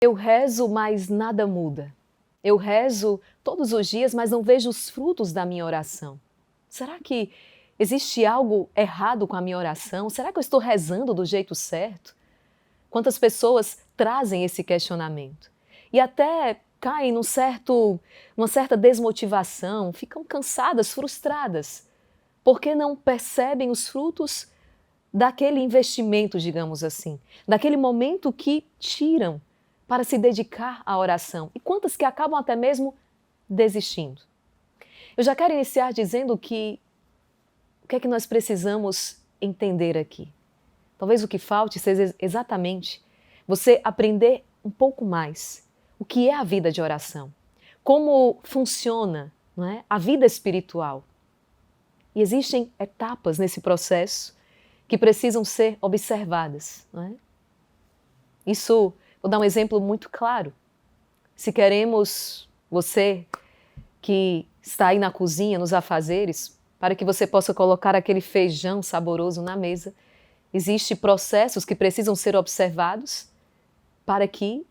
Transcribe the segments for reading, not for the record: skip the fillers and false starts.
Eu rezo, mas nada muda. Eu rezo todos os dias, mas não vejo os frutos da minha oração. Será que existe algo errado com a minha oração? Será que eu estou rezando do jeito certo? Quantas pessoas trazem esse questionamento e até caem numa certa desmotivação, ficam cansadas, frustradas, porque não percebem os frutos daquele investimento, digamos assim, daquele momento que tiram para se dedicar à oração. E quantas que acabam até mesmo desistindo. Eu já quero iniciar dizendo que o que é que nós precisamos entender aqui? Talvez o que falte seja exatamente você aprender um pouco mais o que é a vida de oração, como funciona, não é, a vida espiritual. E existem etapas nesse processo que precisam ser observadas. Não é? Isso, vou dar um exemplo muito claro. Se queremos, você que está aí na cozinha, nos afazeres, para que você possa colocar aquele feijão saboroso na mesa, existem processos que precisam ser observados para que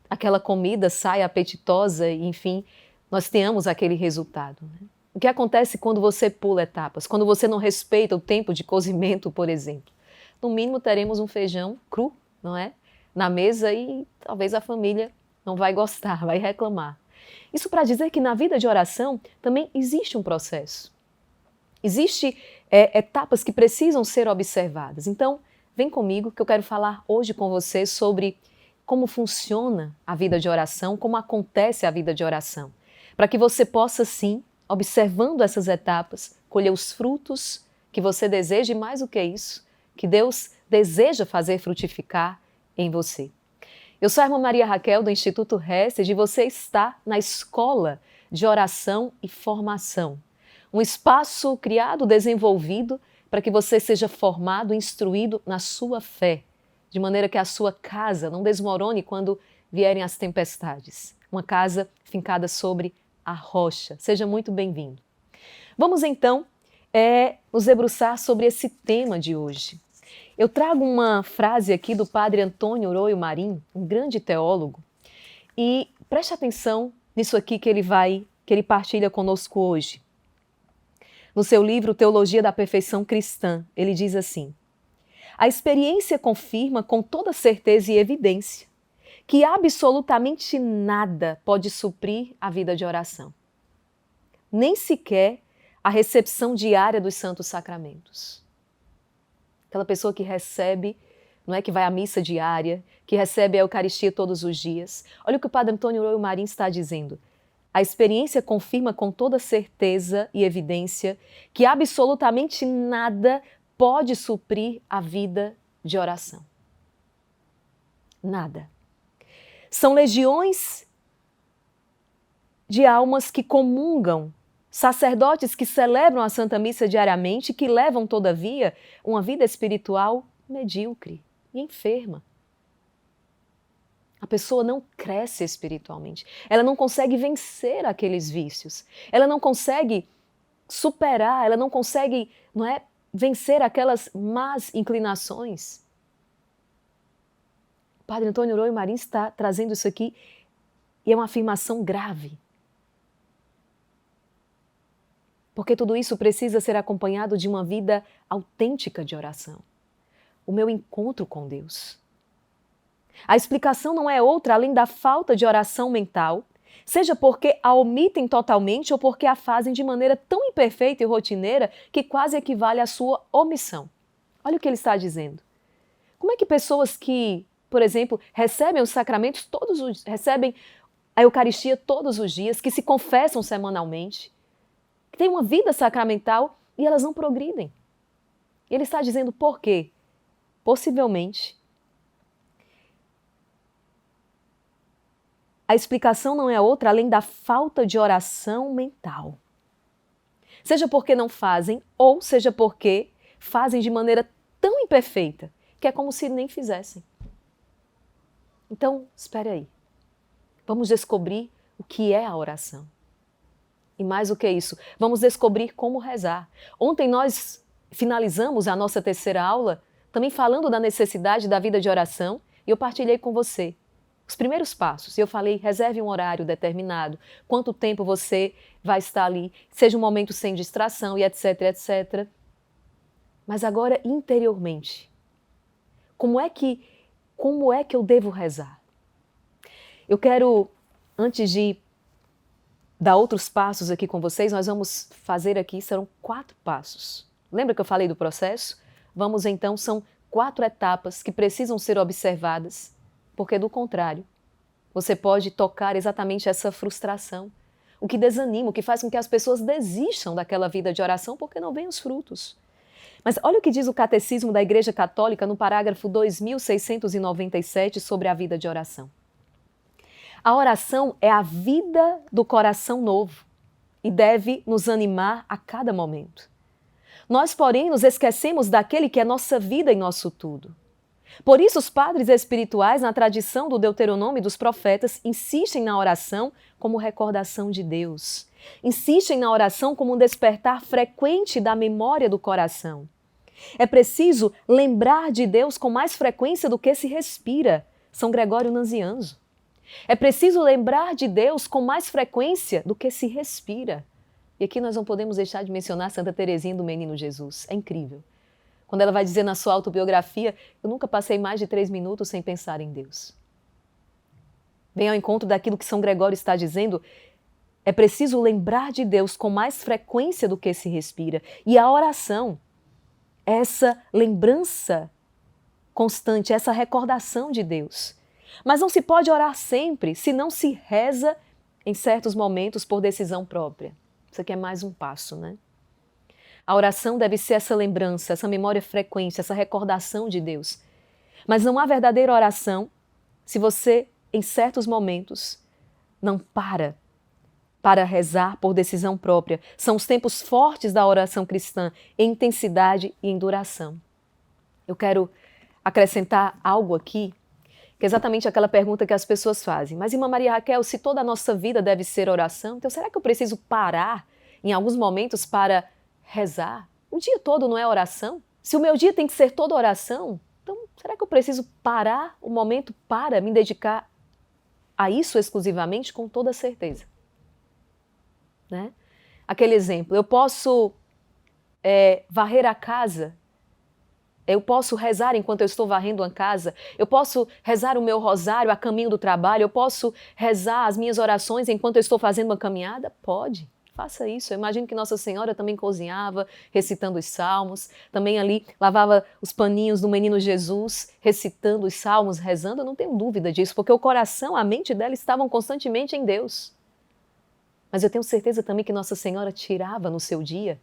aquela comida saia apetitosa e, enfim, nós tenhamos aquele resultado. Né? O que acontece quando você pula etapas, quando você não respeita o tempo de cozimento, por exemplo? No mínimo teremos um feijão cru, não é? Na mesa e talvez a família não vai gostar, vai reclamar. Isso para dizer que na vida de oração também existe um processo. Existem etapas que precisam ser observadas. Então, vem comigo que eu quero falar hoje com você sobre como funciona a vida de oração, como acontece a vida de oração, para que você possa, sim, observando essas etapas, colher os frutos que você deseja e, mais do que isso, que Deus deseja fazer frutificar em você. Eu sou a irmã Maria Raquel, do Instituto Hesed, e você está na Escola de Oração e Formação. Um espaço criado, desenvolvido, para que você seja formado, instruído na sua fé, de maneira que a sua casa não desmorone quando vierem as tempestades. Uma casa fincada sobre a rocha. Seja muito bem-vindo. Vamos então nos debruçar sobre esse tema de hoje. Eu trago uma frase aqui do padre Antônio Oroio Marim, um grande teólogo, e preste atenção nisso aqui que ele partilha conosco hoje. No seu livro Teologia da Perfeição Cristã, ele diz assim: a experiência confirma com toda certeza e evidência que absolutamente nada pode suprir a vida de oração, nem sequer a recepção diária dos santos sacramentos. Aquela pessoa que recebe, não é, que vai à missa diária, que recebe a Eucaristia todos os dias. Olha o que o padre Antônio Oroio Marim está dizendo. A experiência confirma com toda certeza e evidência que absolutamente nada pode suprir a vida de oração. Nada. São legiões de almas que comungam, sacerdotes que celebram a Santa Missa diariamente, que levam, todavia, uma vida espiritual medíocre e enferma. A pessoa não cresce espiritualmente, ela não consegue vencer aqueles vícios, ela não consegue superar, ela não consegue, não é, vencer aquelas más inclinações. O padre Antônio Oroio Marim está trazendo isso aqui e é uma afirmação grave. Porque tudo isso precisa ser acompanhado de uma vida autêntica de oração. O meu encontro com Deus. A explicação não é outra além da falta de oração mental, seja porque a omitem totalmente ou porque a fazem de maneira tão imperfeita e rotineira que quase equivale à sua omissão. Olha o que ele está dizendo. Como é que pessoas que, por exemplo, recebem os sacramentos recebem a Eucaristia todos os dias, que se confessam semanalmente, que têm uma vida sacramental e elas não progridem? Ele está dizendo por quê? Possivelmente, a explicação não é outra além da falta de oração mental. Seja porque não fazem, ou seja porque fazem de maneira tão imperfeita que é como se nem fizessem. Então, espere aí. Vamos descobrir o que é a oração. E mais do que isso, vamos descobrir como rezar. Ontem nós finalizamos a nossa terceira aula também falando da necessidade da vida de oração e eu partilhei com você Os primeiros passos, eu falei, reserve um horário determinado, quanto tempo você vai estar ali, seja um momento sem distração e etc, etc. Mas agora, interiormente, como é que eu devo rezar? Eu quero, antes de dar outros passos aqui com vocês, nós vamos fazer aqui, serão 4 passos. Lembra que eu falei do processo? Vamos então, são 4 etapas que precisam ser observadas, porque do contrário, você pode tocar exatamente essa frustração, o que desanima, o que faz com que as pessoas desistam daquela vida de oração porque não vêm os frutos. Mas olha o que diz o Catecismo da Igreja Católica no parágrafo 2697 sobre a vida de oração. A oração é a vida do coração novo e deve nos animar a cada momento. Nós, porém, nos esquecemos daquele que é nossa vida e nosso tudo. Por isso, os padres espirituais, na tradição do Deuteronômio e dos profetas, insistem na oração como recordação de Deus. Insistem na oração como um despertar frequente da memória do coração. É preciso lembrar de Deus com mais frequência do que se respira. São Gregório Nazianzo. É preciso lembrar de Deus com mais frequência do que se respira. E aqui nós não podemos deixar de mencionar Santa Teresinha do Menino Jesus. É incrível. Quando ela vai dizer na sua autobiografia, eu nunca passei mais de 3 minutos sem pensar em Deus. Vem ao encontro daquilo que São Gregório está dizendo, é preciso lembrar de Deus com mais frequência do que se respira. E a oração, essa lembrança constante, essa recordação de Deus. Mas não se pode orar sempre se não se reza em certos momentos por decisão própria. Isso aqui é mais um passo, né? A oração deve ser essa lembrança, essa memória frequente, essa recordação de Deus. Mas não há verdadeira oração se você, em certos momentos, não para rezar por decisão própria. São os tempos fortes da oração cristã, em intensidade e em duração. Eu quero acrescentar algo aqui, que é exatamente aquela pergunta que as pessoas fazem. Mas, irmã Maria Raquel, se toda a nossa vida deve ser oração, então será que eu preciso parar em alguns momentos para rezar? O dia todo não é oração? Se o meu dia tem que ser toda oração, então será que eu preciso parar um momento para me dedicar a isso exclusivamente? Com toda certeza. Né? Aquele exemplo, eu posso varrer a casa, eu posso rezar enquanto eu estou varrendo a casa, eu posso rezar o meu rosário a caminho do trabalho, eu posso rezar as minhas orações enquanto eu estou fazendo uma caminhada? Pode, faça isso. Eu imagino que Nossa Senhora também cozinhava, recitando os salmos, também ali lavava os paninhos do Menino Jesus, recitando os salmos, rezando. Eu não tenho dúvida disso, porque o coração, a mente dela estavam constantemente em Deus. Mas eu tenho certeza também que Nossa Senhora tirava no seu dia,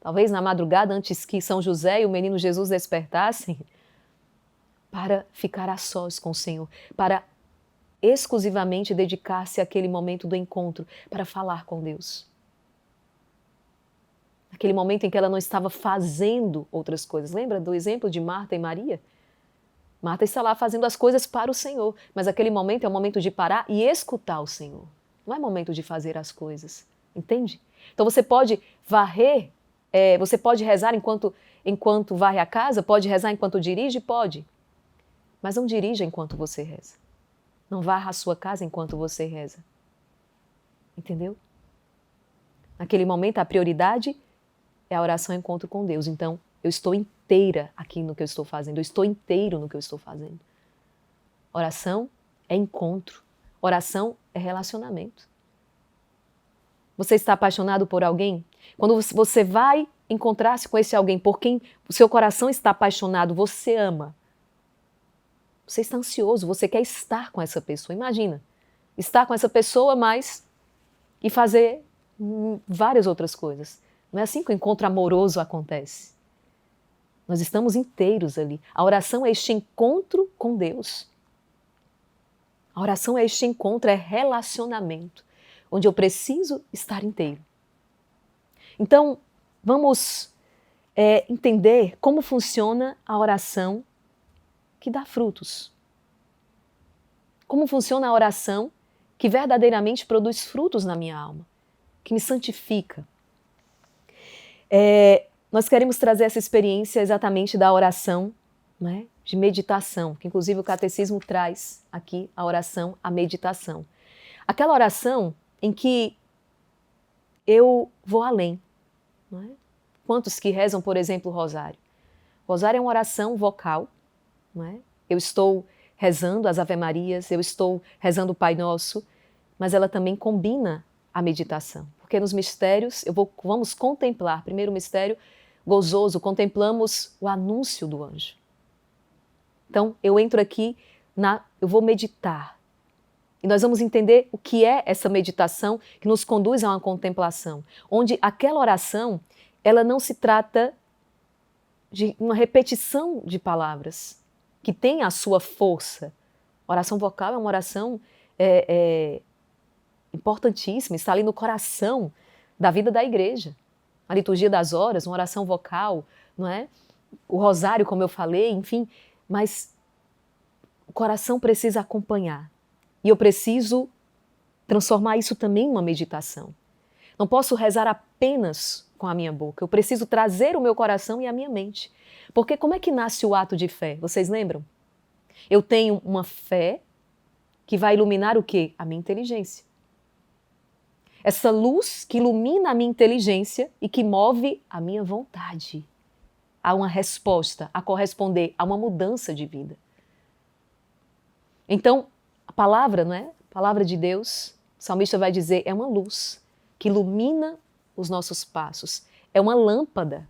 talvez na madrugada antes que São José e o Menino Jesus despertassem, para ficar a sós com o Senhor, para exclusivamente dedicar-se àquele momento do encontro, para falar com Deus. Aquele momento em que ela não estava fazendo outras coisas. Lembra do exemplo de Marta e Maria? Marta está lá fazendo as coisas para o Senhor, mas aquele momento é o momento de parar e escutar o Senhor. Não é momento de fazer as coisas, entende? Então você pode varrer, você pode rezar enquanto varre a casa, pode rezar enquanto dirige? Pode. Mas não dirija enquanto você reza. Não varra a sua casa enquanto você reza. Entendeu? Naquele momento a prioridade é a oração e encontro com Deus. Então eu estou inteira aqui no que eu estou fazendo, eu estou inteiro no que eu estou fazendo. Oração é encontro, oração é relacionamento. Você está apaixonado por alguém? Quando você vai encontrar-se com esse alguém por quem o seu coração está apaixonado, você ama. Você está ansioso, você quer estar com essa pessoa. Imagina, estar com essa pessoa, mas e fazer várias outras coisas. Não é assim que o encontro amoroso acontece. Nós estamos inteiros ali. A oração é este encontro com Deus. A oração é este encontro, é relacionamento, onde eu preciso estar inteiro. Então, vamos entender como funciona a oração que dá frutos. Como funciona a oração que verdadeiramente produz frutos na minha alma, que me santifica. Nós queremos trazer essa experiência exatamente da oração né, de meditação, que inclusive o catecismo traz aqui a oração, a meditação. Aquela oração em que eu vou além. Não é? Quantos que rezam, por exemplo, o rosário? O rosário é uma oração vocal. Não é? Eu estou rezando as Ave-Marias, eu estou rezando o Pai Nosso, mas ela também combina a meditação. Porque nos mistérios, vamos contemplar, primeiro mistério gozoso, contemplamos o anúncio do anjo. Então, eu entro aqui, eu vou meditar. E nós vamos entender o que é essa meditação que nos conduz a uma contemplação, onde aquela oração, ela não se trata de uma repetição de palavras, que tem a sua força. A oração vocal é uma oração importantíssima, está ali no coração da vida da igreja. A liturgia das horas, uma oração vocal, não é? O rosário, como eu falei, enfim, mas o coração precisa acompanhar. E eu preciso transformar isso também em uma meditação. Não posso rezar apenas com a minha boca, eu preciso trazer o meu coração e a minha mente. Porque como é que nasce o ato de fé? Vocês lembram? Eu tenho uma fé que vai iluminar o quê? A minha inteligência. Essa luz que ilumina a minha inteligência e que move a minha vontade a uma resposta, a corresponder a uma mudança de vida. Então, a palavra, não é? A palavra de Deus, o salmista vai dizer, é uma luz que ilumina os nossos passos. É uma lâmpada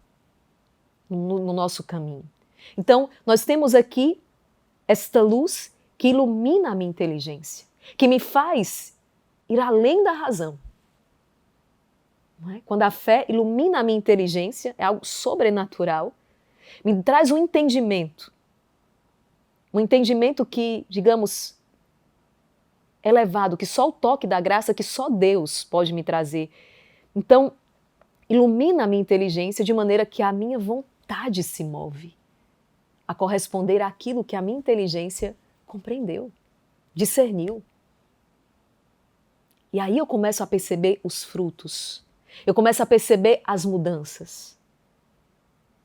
no nosso caminho. Então, nós temos aqui esta luz que ilumina a minha inteligência, que me faz ir além da razão. Não é? Quando a fé ilumina a minha inteligência, é algo sobrenatural, me traz um entendimento que, digamos, elevado, que só o toque da graça, que só Deus pode me trazer. Então, ilumina a minha inteligência de maneira que a minha vontade se move a corresponder àquilo que a minha inteligência compreendeu, discerniu. E aí eu começo a perceber os frutos. Eu começo a perceber as mudanças.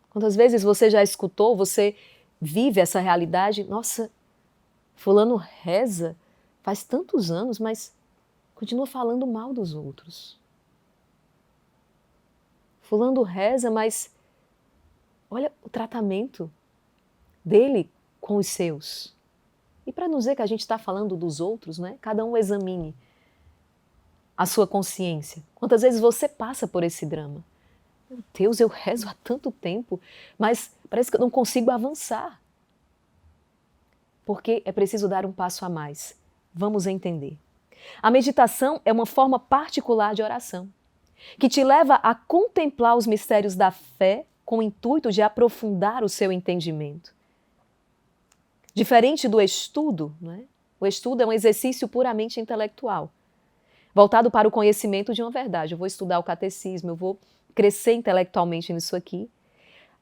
Quantas vezes você já escutou, você vive essa realidade? Nossa, fulano reza faz tantos anos, mas continua falando mal dos outros. Fulano reza, mas olha o tratamento dele com os seus. E para não dizer que a gente está falando dos outros, né? Cada um examine a sua consciência. Quantas vezes você passa por esse drama? Meu Deus, eu rezo há tanto tempo, mas parece que eu não consigo avançar. Porque é preciso dar um passo a mais. Vamos entender. A meditação é uma forma particular de oração, que te leva a contemplar os mistérios da fé com o intuito de aprofundar o seu entendimento. Diferente do estudo, né? O estudo é um exercício puramente intelectual, voltado para o conhecimento de uma verdade. Eu vou estudar o catecismo, eu vou crescer intelectualmente nisso aqui.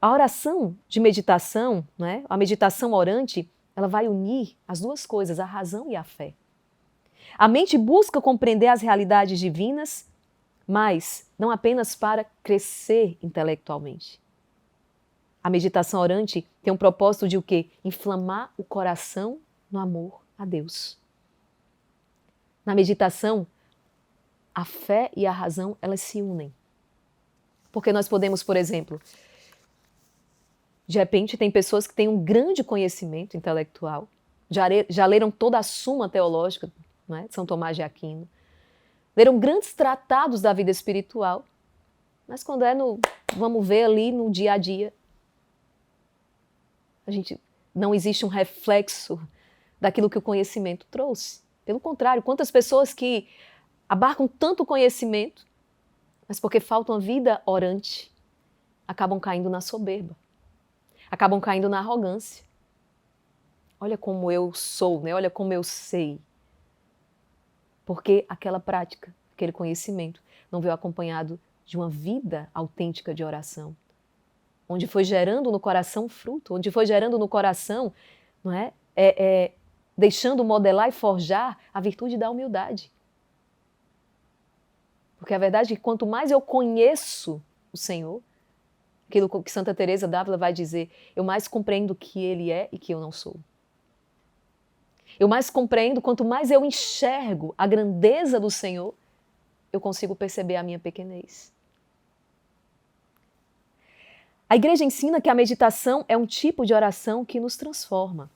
A oração de meditação, né? A meditação orante, ela vai unir as duas coisas, a razão e a fé. A mente busca compreender as realidades divinas, mas não apenas para crescer intelectualmente. A meditação orante tem um propósito de o quê? Inflamar o coração no amor a Deus. Na meditação, a fé e a razão, elas se unem. Porque nós podemos, por exemplo, de repente tem pessoas que têm um grande conhecimento intelectual, já leram toda a Suma Teológica, não é? de São Tomás de Aquino, leram grandes tratados da vida espiritual, mas quando vamos ver ali no dia a dia, não existe um reflexo daquilo que o conhecimento trouxe. Pelo contrário, quantas pessoas que abarcam tanto conhecimento, mas porque falta uma vida orante, acabam caindo na soberba, acabam caindo na arrogância. Olha como eu sou, né? Olha como eu sei. Porque aquela prática, aquele conhecimento, não veio acompanhado de uma vida autêntica de oração, onde foi gerando no coração fruto, onde foi gerando no coração, não é? Deixando modelar e forjar a virtude da humildade. Porque a verdade é que quanto mais eu conheço o Senhor, Aquilo que Santa Teresa d'Ávila vai dizer, eu mais compreendo que ele é e que eu não sou. Eu mais compreendo, quanto mais eu enxergo a grandeza do Senhor, eu consigo perceber a minha pequenez. A igreja ensina que a meditação é um tipo de oração que nos transforma.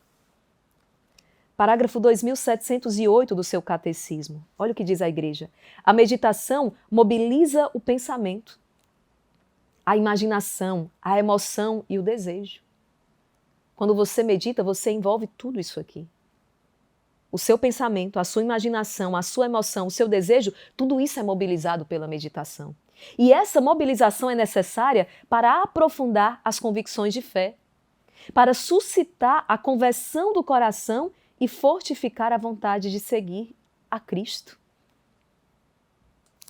Parágrafo 2708 do seu catecismo. Olha o que diz a igreja. A meditação mobiliza o pensamento, a imaginação, a emoção e o desejo. Quando você medita, você envolve tudo isso aqui. O seu pensamento, a sua imaginação, a sua emoção, o seu desejo, tudo isso é mobilizado pela meditação. E essa mobilização é necessária para aprofundar as convicções de fé, para suscitar a conversão do coração e fortificar a vontade de seguir a Cristo.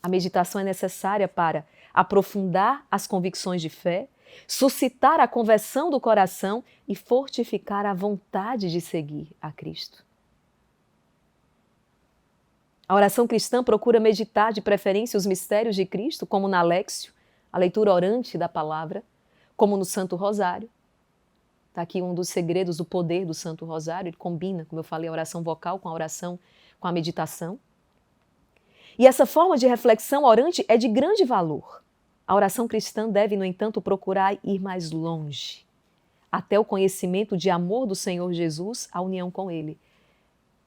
A meditação é necessária para aprofundar as convicções de fé, suscitar a conversão do coração e fortificar a vontade de seguir a Cristo. A oração cristã procura meditar de preferência os mistérios de Cristo, como na Léxio, a leitura orante da palavra, como no Santo Rosário. Está aqui um dos segredos do poder do Santo Rosário, ele combina, como eu falei, a oração vocal com a oração, com a meditação. E essa forma de reflexão orante é de grande valor. A oração cristã deve, no entanto, procurar ir mais longe, até o conhecimento de amor do Senhor Jesus, a união com Ele.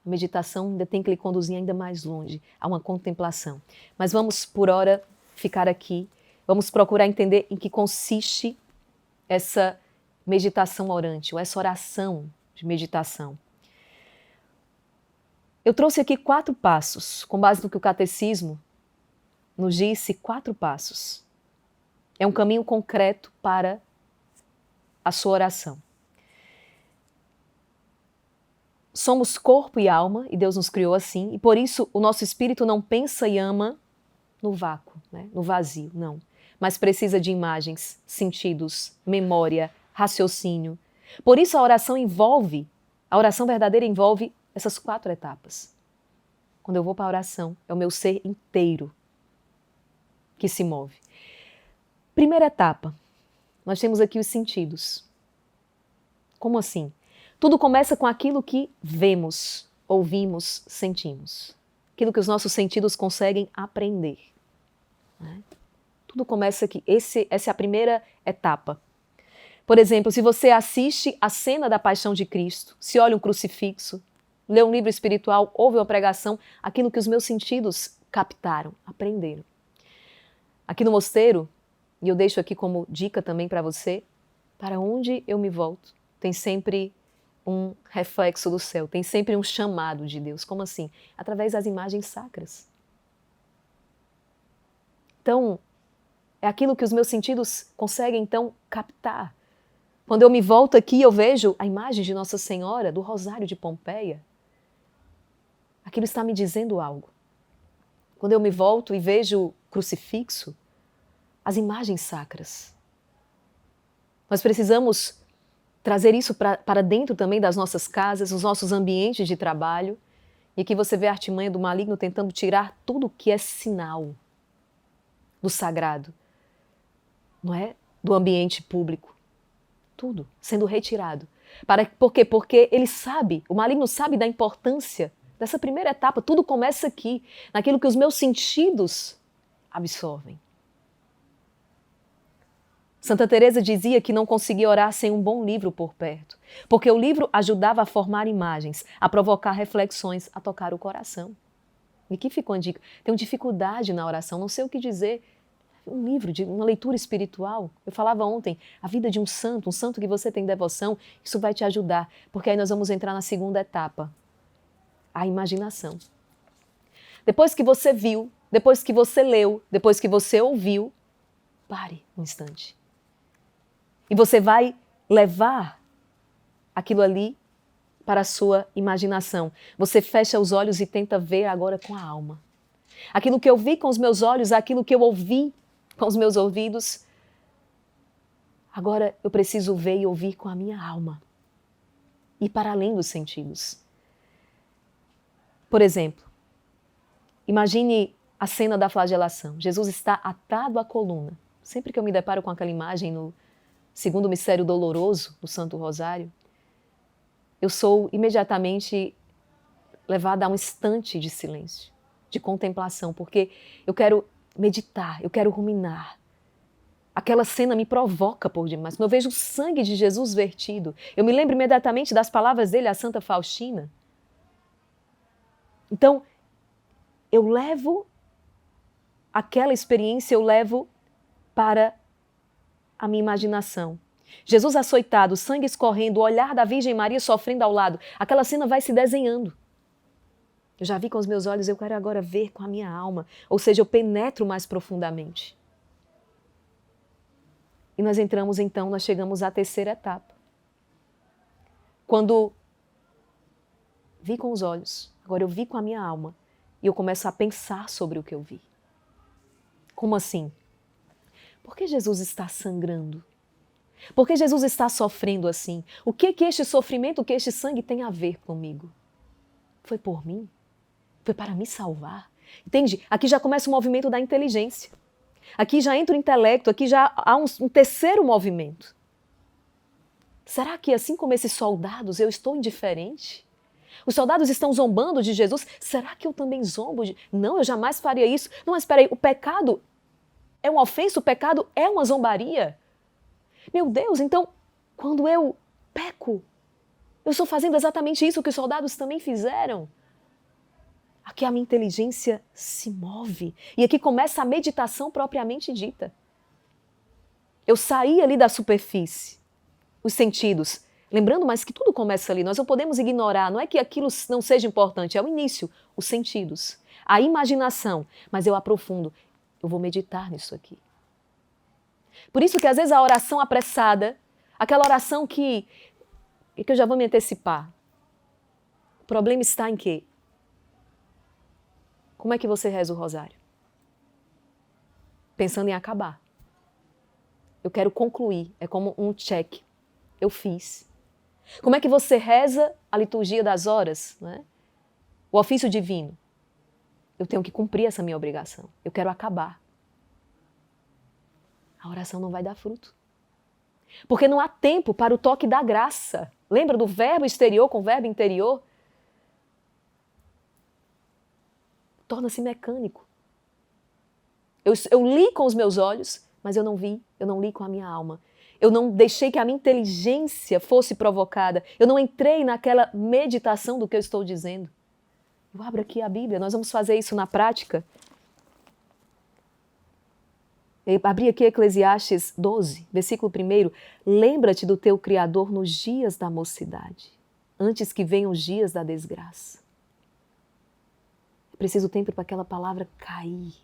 A meditação ainda tem que lhe conduzir ainda mais longe, a uma contemplação. Mas vamos, por hora, ficar aqui. Vamos procurar entender em que consiste essa meditação orante, ou essa oração de meditação. Eu trouxe aqui 4 passos, com base no que o Catecismo nos disse, 4 passos. É um caminho concreto para a sua oração. Somos corpo e alma, e Deus nos criou assim, e por isso o nosso espírito não pensa e ama no vácuo, né? No vazio, não. Mas precisa de imagens, sentidos, memória, raciocínio. Por isso a oração verdadeira envolve essas 4 etapas. Quando eu vou para a oração, é o meu ser inteiro que se move. Primeira etapa, nós temos aqui os sentidos. Como assim? Tudo começa com aquilo que vemos, ouvimos, sentimos. Aquilo que os nossos sentidos conseguem aprender. Né? Tudo começa aqui. Essa é a primeira etapa. Por exemplo, se você assiste a cena da paixão de Cristo, se olha um crucifixo, lê um livro espiritual, ouve uma pregação, aquilo que os meus sentidos captaram, aprenderam. Aqui no mosteiro, e eu deixo aqui como dica também para você, para onde eu me volto, tem sempre um reflexo do céu, tem sempre um chamado de Deus. Como assim? Através das imagens sacras. Então, é aquilo que os meus sentidos conseguem, então, captar. Quando eu me volto aqui, eu vejo a imagem de Nossa Senhora, do Rosário de Pompeia. Aquilo está me dizendo algo. Quando eu me volto e vejo o crucifixo, as imagens sacras. Nós precisamos trazer isso para dentro também das nossas casas, os nossos ambientes de trabalho. E aqui você vê a artimanha do maligno tentando tirar tudo que é sinal do sagrado, não é? Do ambiente público. Tudo sendo retirado. Por quê? Porque ele sabe, o maligno sabe da importância dessa primeira etapa. Tudo começa aqui, naquilo que os meus sentidos absorvem. Santa Teresa dizia que não conseguia orar sem um bom livro por perto, porque o livro ajudava a formar imagens, a provocar reflexões, a tocar o coração. E aqui ficou a dica. Tenho dificuldade na oração, não sei o que dizer. Um livro, uma leitura espiritual. Eu falava ontem, a vida de um santo que você tem devoção, isso vai te ajudar, porque aí nós vamos entrar na segunda etapa, a imaginação. Depois que você viu, depois que você leu, depois que você ouviu, pare um instante. E você vai levar aquilo ali para a sua imaginação. Você fecha os olhos e tenta ver agora com a alma. Aquilo que eu vi com os meus olhos, aquilo que eu ouvi com os meus ouvidos, agora eu preciso ver e ouvir com a minha alma. E para além dos sentidos. Por exemplo, imagine a cena da flagelação. Jesus está atado à coluna. Sempre que eu me deparo com aquela imagem segundo mistério doloroso do Santo Rosário, eu sou imediatamente levada a um instante de silêncio, de contemplação, porque eu quero meditar, eu quero ruminar. Aquela cena me provoca por demais. Quando eu vejo o sangue de Jesus vertido, eu me lembro imediatamente das palavras dele à Santa Faustina. Então, eu levo aquela experiência, eu levo para a minha imaginação. Jesus açoitado, sangue escorrendo, o olhar da Virgem Maria sofrendo ao lado. Aquela cena vai se desenhando. Eu já vi com os meus olhos, eu quero agora ver com a minha alma. Ou seja, eu penetro mais profundamente. E nós entramos então, nós chegamos à terceira etapa. Quando vi com os olhos, agora eu vi com a minha alma. E eu começo a pensar sobre o que eu vi. Como assim? Por que Jesus está sangrando? Por que Jesus está sofrendo assim? O que este sofrimento, o que este sangue tem a ver comigo? Foi por mim? Foi para me salvar? Entende? Aqui já começa o movimento da inteligência. Aqui já entra o intelecto, aqui já há um terceiro movimento. Será que assim como esses soldados eu estou indiferente? Os soldados estão zombando de Jesus, será que eu também zombo? Não, eu jamais faria isso. Não, mas espera aí, o pecado é uma ofensa, o pecado é uma zombaria. Meu Deus, então, quando eu peco, eu estou fazendo exatamente isso que os soldados também fizeram. Aqui a minha inteligência se move. E aqui começa a meditação propriamente dita. Eu saí ali da superfície, os sentidos. Lembrando, mas que tudo começa ali. Nós não podemos ignorar. Não é que aquilo não seja importante. É o início, os sentidos. A imaginação. Mas eu aprofundo. Eu vou meditar nisso aqui. Por isso que às vezes a oração apressada, aquela oração que eu já vou me antecipar. O problema está em quê? Como é que você reza o rosário? Pensando em acabar. Eu quero concluir. É como um check. Eu fiz. Como é que você reza a liturgia das horas? Né? O ofício divino. Eu tenho que cumprir essa minha obrigação. Eu quero acabar. A oração não vai dar fruto. Porque não há tempo para o toque da graça. Lembra do verbo exterior com o verbo interior? Torna-se mecânico. Eu li com os meus olhos, mas eu não vi, eu não li com a minha alma. Eu não deixei que a minha inteligência fosse provocada. Eu não entrei naquela meditação do que eu estou dizendo. Eu abro aqui a Bíblia, nós vamos fazer isso na prática. Eu abri aqui Eclesiastes 12, versículo 1. Lembra-te do teu Criador nos dias da mocidade, antes que venham os dias da desgraça. Eu preciso tempo para aquela palavra cair.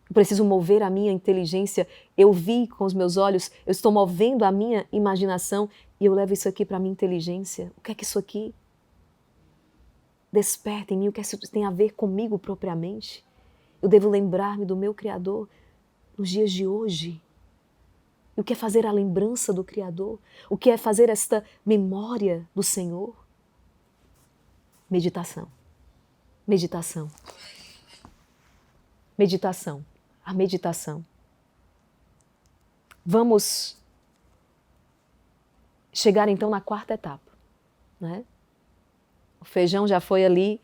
Eu preciso mover a minha inteligência. Eu vi com os meus olhos, eu estou movendo a minha imaginação e eu levo isso aqui para a minha inteligência. O que é que isso aqui desperta em mim? O que é que isso tem a ver comigo propriamente? Eu devo lembrar-me do meu Criador nos dias de hoje. E o que é fazer a lembrança do Criador? O que é fazer esta memória do Senhor? Meditação. Meditação. Meditação. A meditação. Vamos chegar então na quarta etapa. Né? O feijão já foi ali,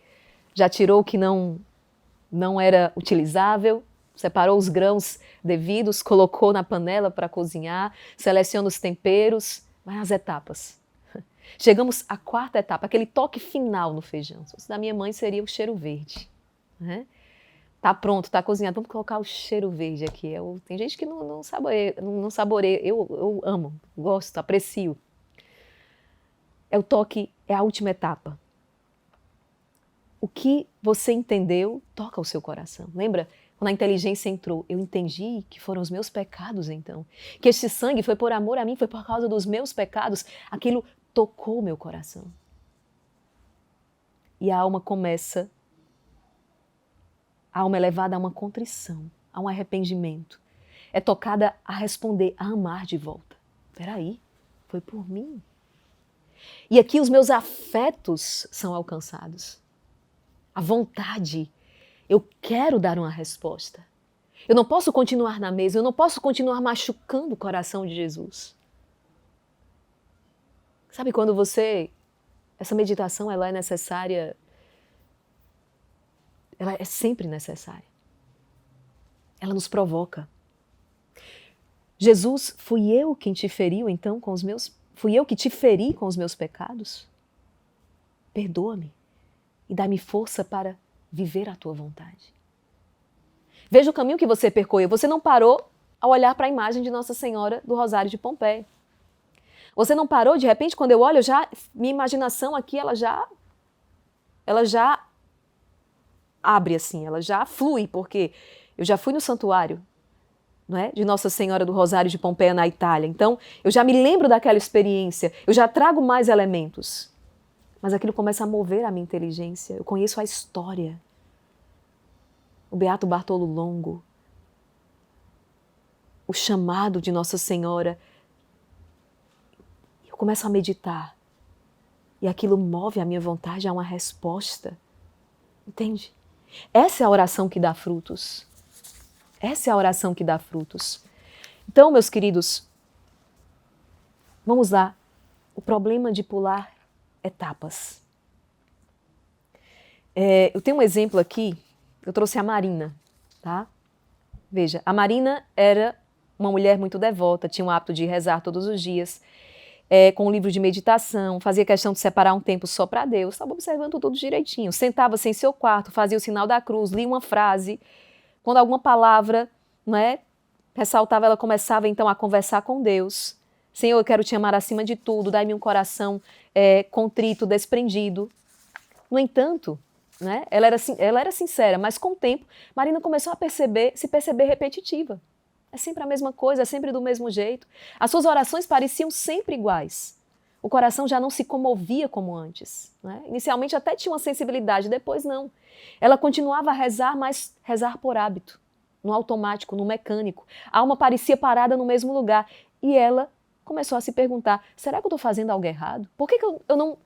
já tirou o que não era utilizável, separou os grãos devidos, colocou na panela para cozinhar, seleciona os temperos, vai às etapas. Chegamos à quarta etapa, aquele toque final no feijão. Se fosse da minha mãe, seria o cheiro verde. Né? Tá pronto, tá cozinhado, vamos colocar o cheiro verde aqui. Tem gente que não saboreia. Eu amo, gosto, aprecio. É o toque, é a última etapa. O que você entendeu toca o seu coração. Lembra? Quando a inteligência entrou, eu entendi que foram os meus pecados então. Que este sangue foi por amor a mim, foi por causa dos meus pecados. Aquilo tocou o meu coração. E a alma começa, a alma é levada a uma contrição, a um arrependimento. É tocada a responder, a amar de volta. Peraí, foi por mim. E aqui os meus afetos são alcançados. A vontade, eu quero dar uma resposta. Eu não posso continuar na mesa, eu não posso continuar machucando o coração de Jesus. Sabe quando essa meditação ela é necessária, ela é sempre necessária. Ela nos provoca. Jesus, fui eu quem te feriu então fui eu que te feri com os meus pecados? Perdoa-me e dá-me força para viver a tua vontade. Veja o caminho que você percorreu. Você não parou ao olhar para a imagem de Nossa Senhora do Rosário de Pompeia. Você não parou, de repente, quando eu olho, minha imaginação aqui, ela já abre assim, ela já flui, porque eu já fui no santuário, não é? De Nossa Senhora do Rosário de Pompeia, na Itália. Então, eu já me lembro daquela experiência, eu já trago mais elementos. Mas aquilo começa a mover a minha inteligência. Eu conheço a história. O Beato Bartolo Longo, o chamado de Nossa Senhora. Eu começo a meditar. E aquilo move a minha vontade a uma resposta. Entende? Essa é a oração que dá frutos. Essa é a oração que dá frutos. Então, meus queridos, vamos lá. O problema de pular etapas. Eu tenho um exemplo aqui, eu trouxe a Marina, tá? Veja, a Marina era uma mulher muito devota, tinha o hábito de rezar todos os dias, com um livro de meditação, fazia questão de separar um tempo só para Deus, estava observando tudo direitinho. Sentava-se em seu quarto, fazia o sinal da cruz, lia uma frase. Quando alguma palavra, não é, ressaltava, ela começava então a conversar com Deus. Senhor, eu quero te amar acima de tudo, dai-me um coração contrito, desprendido. No entanto, né, ela era sincera, mas com o tempo, Marina começou a se perceber repetitiva. É sempre a mesma coisa, é sempre do mesmo jeito. As suas orações pareciam sempre iguais. O coração já não se comovia como antes. Né? Inicialmente até tinha uma sensibilidade, depois não. Ela continuava a rezar, mas rezar por hábito, no automático, no mecânico. A alma parecia parada no mesmo lugar. E ela começou a se perguntar, será que eu estou fazendo algo errado? Por que eu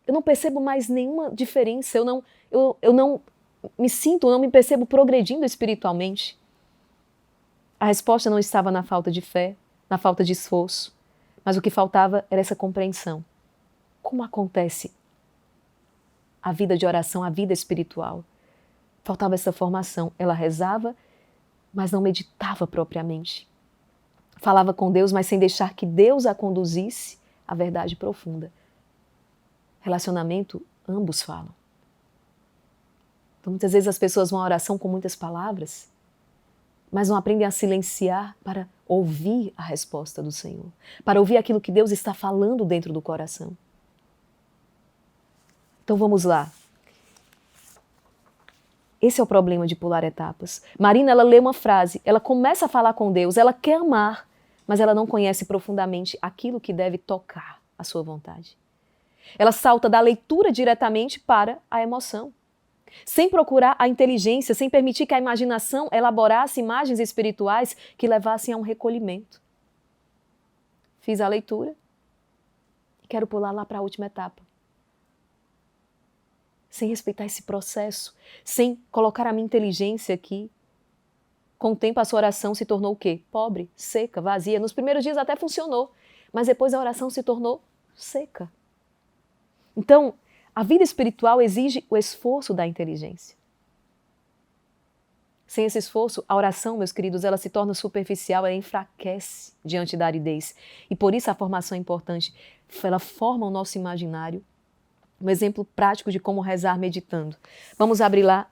não percebo mais nenhuma diferença? Eu não me sinto, eu não me percebo progredindo espiritualmente. A resposta não estava na falta de fé, na falta de esforço, mas o que faltava era essa compreensão. Como acontece a vida de oração, a vida espiritual? Faltava essa formação. Ela rezava, mas não meditava propriamente. Falava com Deus, mas sem deixar que Deus a conduzisse à verdade profunda. Relacionamento, ambos falam. Então, muitas vezes as pessoas vão à oração com muitas palavras, mas não aprendem a silenciar para ouvir a resposta do Senhor, para ouvir aquilo que Deus está falando dentro do coração. Então vamos lá. Esse é o problema de pular etapas. Marina, ela lê uma frase, ela começa a falar com Deus, ela quer amar, mas ela não conhece profundamente aquilo que deve tocar a sua vontade. Ela salta da leitura diretamente para a emoção, sem procurar a inteligência, sem permitir que a imaginação elaborasse imagens espirituais que levassem a um recolhimento. Fiz a leitura e quero pular lá para a última etapa. Sem respeitar esse processo, sem colocar a minha inteligência aqui. Com o tempo a sua oração se tornou o quê? Pobre, seca, vazia. Nos primeiros dias até funcionou, mas depois a oração se tornou seca. Então, a vida espiritual exige o esforço da inteligência. Sem esse esforço, a oração, meus queridos, ela se torna superficial, ela enfraquece diante da aridez. E por isso a formação é importante. Ela forma o nosso imaginário. Um exemplo prático de como rezar meditando. Vamos abrir lá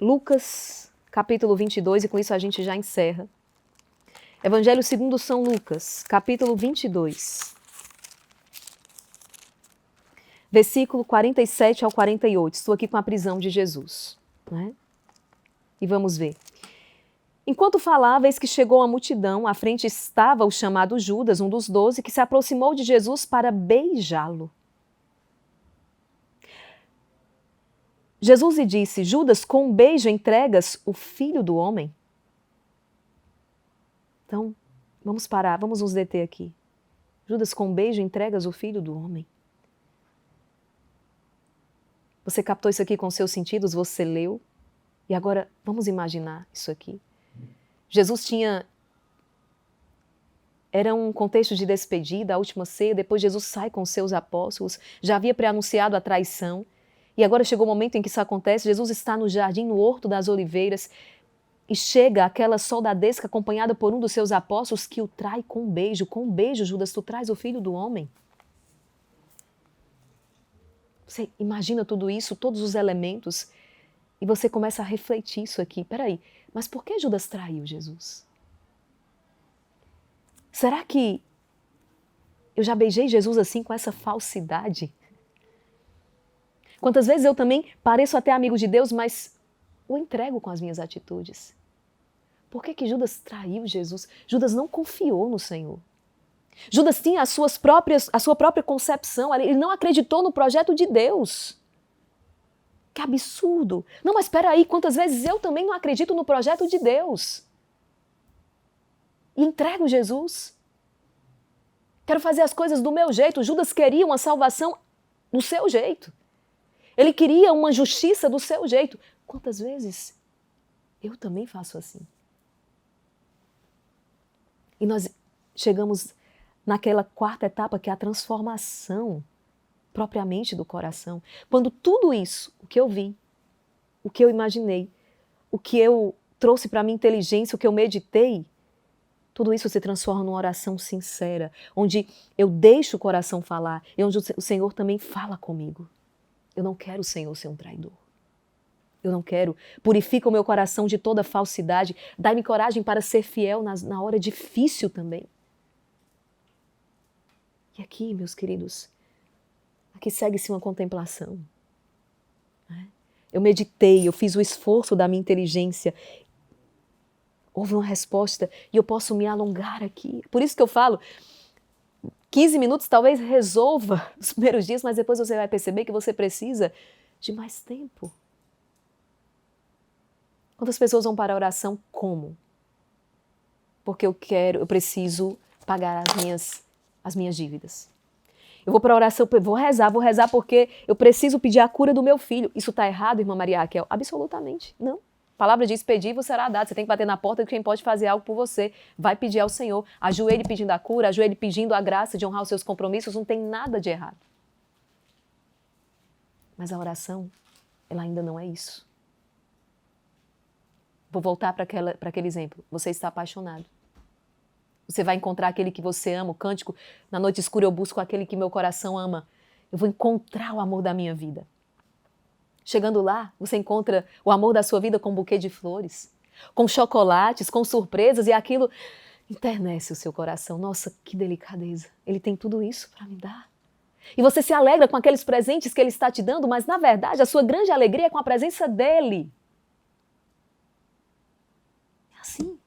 Lucas, capítulo 22, e com isso a gente já encerra. Evangelho segundo São Lucas, capítulo 22. Versículo 47 ao 48. Estou aqui com a prisão de Jesus. Né? E vamos ver. Enquanto falava, eis que chegou a multidão. À frente estava o chamado Judas, um dos 12, que se aproximou de Jesus para beijá-lo. Jesus lhe disse, Judas, com um beijo entregas o Filho do Homem? Então, vamos parar, vamos nos deter aqui. Judas, com um beijo entregas o Filho do Homem? Você captou isso aqui com seus sentidos, você leu, e agora vamos imaginar isso aqui. Jesus tinha... Era um contexto de despedida, a última ceia, depois Jesus sai com os seus apóstolos, já havia pré-anunciado a traição, e agora chegou o momento em que isso acontece, Jesus está no jardim, no Horto das Oliveiras, e chega aquela soldadesca acompanhada por um dos seus apóstolos que o trai com um beijo. Com um beijo, Judas, tu traz o Filho do Homem? Você imagina tudo isso, todos os elementos, e você começa a refletir isso aqui. Peraí, mas por que Judas traiu Jesus? Será que eu já beijei Jesus assim com essa falsidade? Quantas vezes eu também pareço até amigo de Deus, mas o entrego com as minhas atitudes? Por que Judas traiu Jesus? Judas não confiou no Senhor. Judas tinha a sua própria concepção, ele não acreditou no projeto de Deus. Que absurdo! Não, mas espera aí, quantas vezes eu também não acredito no projeto de Deus? E entrego Jesus. Quero fazer as coisas do meu jeito. Judas queria uma salvação do seu jeito. Ele queria uma justiça do seu jeito. Quantas vezes eu também faço assim? E nós chegamos naquela quarta etapa, que é a transformação propriamente do coração. Quando tudo isso, o que eu vi, o que eu imaginei, o que eu trouxe para a minha inteligência, o que eu meditei, tudo isso se transforma numa oração sincera, onde eu deixo o coração falar e onde o Senhor também fala comigo. Eu não quero o Senhor ser um traidor. Eu não quero. Purifica o meu coração de toda falsidade. Dai-me coragem para ser fiel na hora difícil também. E aqui, meus queridos, aqui segue-se uma contemplação. Eu meditei, eu fiz o esforço da minha inteligência. Houve uma resposta e eu posso me alongar aqui. Por isso que eu falo, 15 minutos talvez resolva os primeiros dias, mas depois você vai perceber que você precisa de mais tempo. Quantas pessoas vão para a oração como? Porque eu preciso pagar as minhas dívidas. Eu vou para a oração, vou rezar porque eu preciso pedir a cura do meu filho. Isso está errado, irmã Maria Raquel? Absolutamente não. A palavra diz, pedir vos será dado. Você tem que bater na porta de quem pode fazer algo por você. Vai pedir ao Senhor. Ajoelhe pedindo a cura, ajoelhe pedindo a graça de honrar os seus compromissos. Não tem nada de errado. Mas a oração, ela ainda não é isso. Vou voltar para aquele exemplo. Você está apaixonado. Você vai encontrar aquele que você ama. O cântico, na noite escura eu busco aquele que meu coração ama. Eu vou encontrar o amor da minha vida. Chegando lá, você encontra o amor da sua vida com um buquê de flores, com chocolates, com surpresas, e aquilo enternece o seu coração. Nossa, que delicadeza. Ele tem tudo isso para me dar. E você se alegra com aqueles presentes que ele está te dando, mas na verdade a sua grande alegria é com a presença dele. É assim.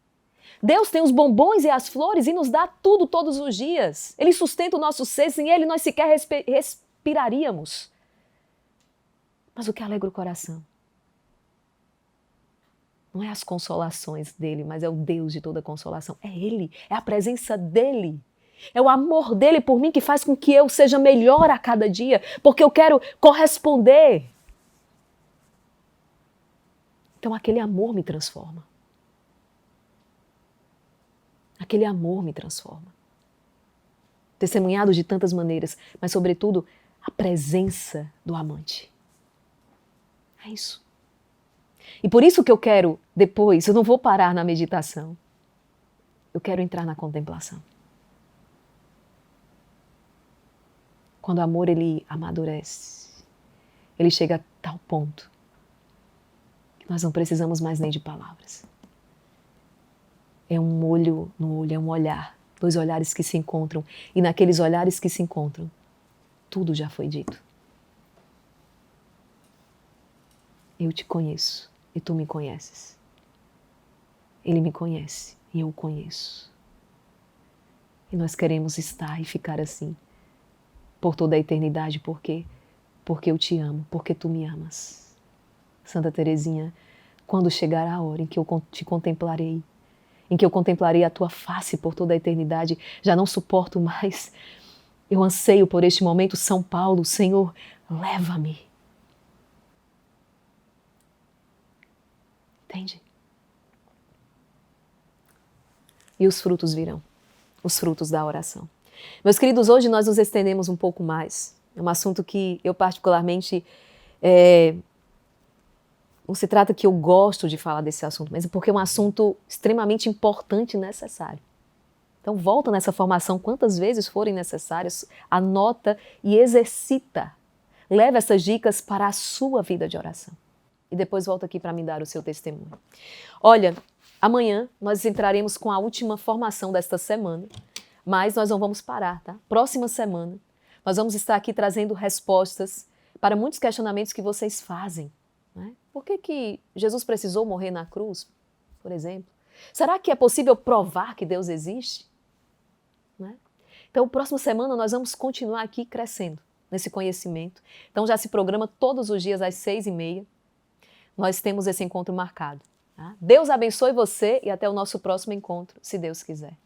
Deus tem os bombons e as flores e nos dá tudo todos os dias. Ele sustenta o nosso ser, sem ele nós sequer respiraríamos. Mas o que alegra o coração não é as consolações dele, mas é o Deus de toda consolação. É ele, é a presença dele. É o amor dele por mim que faz com que eu seja melhor a cada dia, porque eu quero corresponder. Então aquele amor me transforma. Aquele amor me transforma. Testemunhado de tantas maneiras, mas sobretudo a presença do amante. É isso. E por isso que eu quero, depois, eu não vou parar na meditação. Eu quero entrar na contemplação. Quando o amor, ele amadurece, ele chega a tal ponto que nós não precisamos mais nem de palavras. É um olho no olho, é um olhar, dois olhares que se encontram. E naqueles olhares que se encontram, tudo já foi dito. Eu te conheço e tu me conheces. Ele me conhece e eu o conheço. E nós queremos estar e ficar assim por toda a eternidade. Por quê? Porque eu te amo, porque tu me amas. Santa Teresinha, quando chegar a hora em que eu te contemplarei, em que eu contemplarei a tua face por toda a eternidade, já não suporto mais. Eu anseio por este momento. São Paulo, Senhor, leva-me. Entende? e os frutos virão, os frutos da oração. Meus queridos, hoje nós nos estendemos um pouco mais. É um assunto que eu particularmente, não se trata que eu gosto de falar desse assunto, mas porque é um assunto extremamente importante e necessário. Então volta nessa formação quantas vezes forem necessárias, anota e exercita. Leva essas dicas para a sua vida de oração. E depois volta aqui para me dar o seu testemunho. Olha, amanhã nós entraremos com a última formação desta semana, mas nós não vamos parar, tá? Próxima semana, nós vamos estar aqui trazendo respostas para muitos questionamentos que vocês fazem. Né? Por que Jesus precisou morrer na cruz, por exemplo? Será que é possível provar que Deus existe? Né? Então, próxima semana nós vamos continuar aqui crescendo nesse conhecimento. Então já se programa todos os dias às 6h30. Nós temos esse encontro marcado. Tá? Deus abençoe você e até o nosso próximo encontro, se Deus quiser.